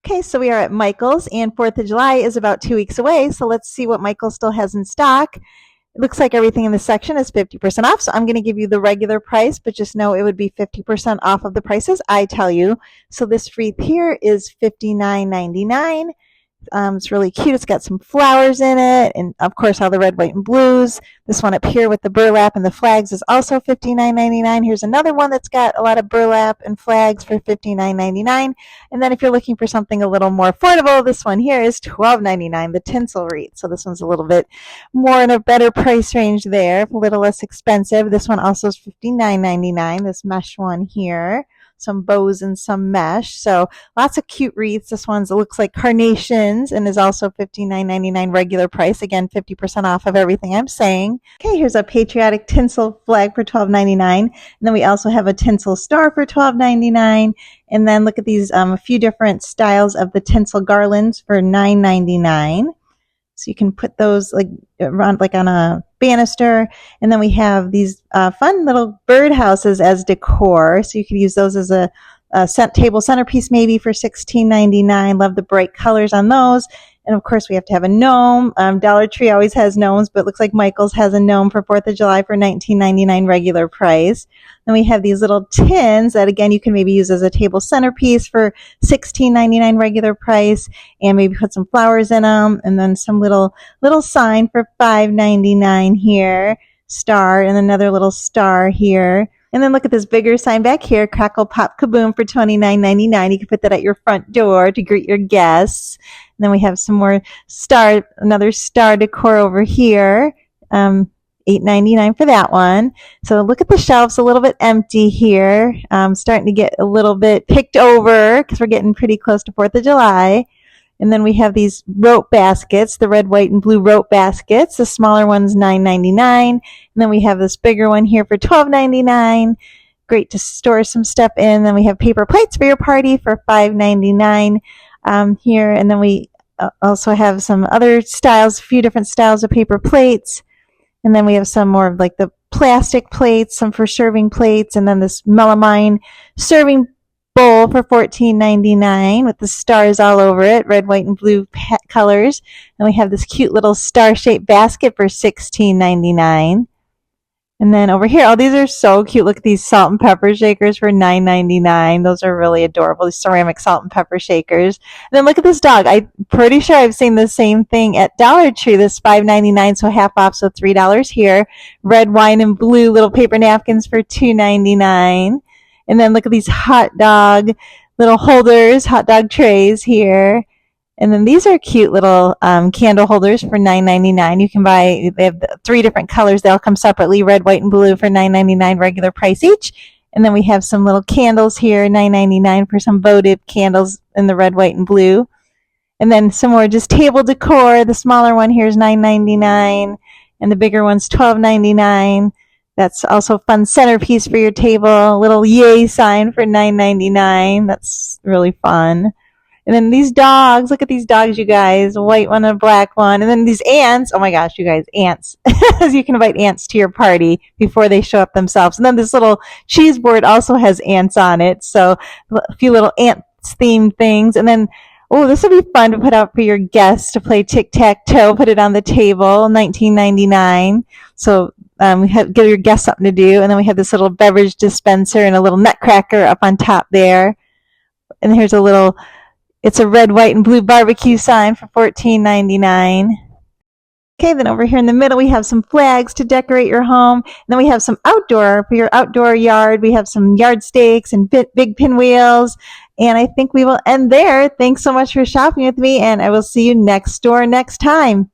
Okay, so we are at Michael's, and 4th of July is about 2 weeks away, so let's see what Michael still has in stock. It looks like everything in this section is 50% off, so I'm going to give you the regular price, but just know it would be 50% off of the prices I tell you. So this wreath here is $59.99. It's really cute. It's got some flowers in it, and of course all the red, white, and blues. This one up here with the burlap and the flags is also $59.99. Here's another one that's got a lot of burlap and flags for $59.99. And then if you're looking for something a little more affordable, this one here is $12.99, the tinsel wreath. So this one's a little bit more in a better price range there, a little less expensive. This one also is $59.99, this mesh one here. Some bows and some mesh. So lots of cute wreaths. This one looks like carnations and is also $59.99 regular price. Again, 50% off of everything I'm saying. Okay, here's a patriotic tinsel flag for $12.99. And then we also have a tinsel star for $12.99. And then look at these, a few different styles of the tinsel garlands for $9.99. So you can put those like around like on a banister. And then we have these fun little birdhouses as decor. So you could use those as a table centerpiece maybe for $16.99. Love the bright colors on those. And of course we have to have a gnome. Dollar Tree always has gnomes, but it looks like Michael's has a gnome for 4th of July for $19.99 regular price. Then we have these little tins that again you can maybe use as a table centerpiece for $16.99 regular price, and maybe put some flowers in them, and then some little sign for $5.99 here, star, and another little star here. And then look at this bigger sign back here, Crackle Pop Kaboom for $29.99. You can put that at your front door to greet your guests. And then we have some more another star decor over here. $8.99 for that one. So look at the shelves, a little bit empty here. Starting to get a little bit picked over because we're getting pretty close to 4th of July. And then we have these rope baskets, the red, white, and blue rope baskets. The smaller one's $9.99. And then we have this bigger one here for $12.99. Great to store some stuff in. Then we have paper plates for your party for $5.99 here. And then we also have some other styles, a few different styles of paper plates. And then we have some more of like the plastic plates, some for serving plates, and then this melamine serving bowl for $14.99 with the stars all over it, red, white, and blue colors. And we have this cute little star-shaped basket for $16.99. And then over here, oh, these are so cute. Look at these salt and pepper shakers for $9.99. Those are really adorable, these ceramic salt and pepper shakers. And then look at this dog. I'm pretty sure I've seen the same thing at Dollar Tree. This $5.99, so half off, so $3 here. Red, wine, and blue little paper napkins for $2.99. And then look at these hot dog little holders, hot dog trays here. And then these are cute little candle holders for $9.99. You can buy, they have 3 different colors. They all come separately, red, white, and blue for $9.99 regular price each. And then we have some little candles here, $9.99 for some votive candles in the red, white, and blue. And then some more just table decor. The smaller one here is $9.99, and the bigger one's $12.99. That's also a fun centerpiece for your table. A little yay sign for $9.99. That's really fun. And then these dogs, look at these dogs, you guys, a white one and a black one. And then these ants, oh my gosh, you guys, ants. You can invite ants to your party before they show up themselves. And then this little cheese board also has ants on it. So a few little ants-themed things. And then, oh, this would be fun to put out for your guests to play tic-tac-toe, put it on the table, $19.99. So give your guests something to do. And then we have this little beverage dispenser and a little nutcracker up on top there. And here's a little... It's a red, white, and blue barbecue sign for $14.99. Okay, then over here in the middle, we have some flags to decorate your home. And then we have some outdoor, for your outdoor yard. We have some yard stakes and big pinwheels. And I think we will end there. Thanks so much for shopping with me, and I will see you next time.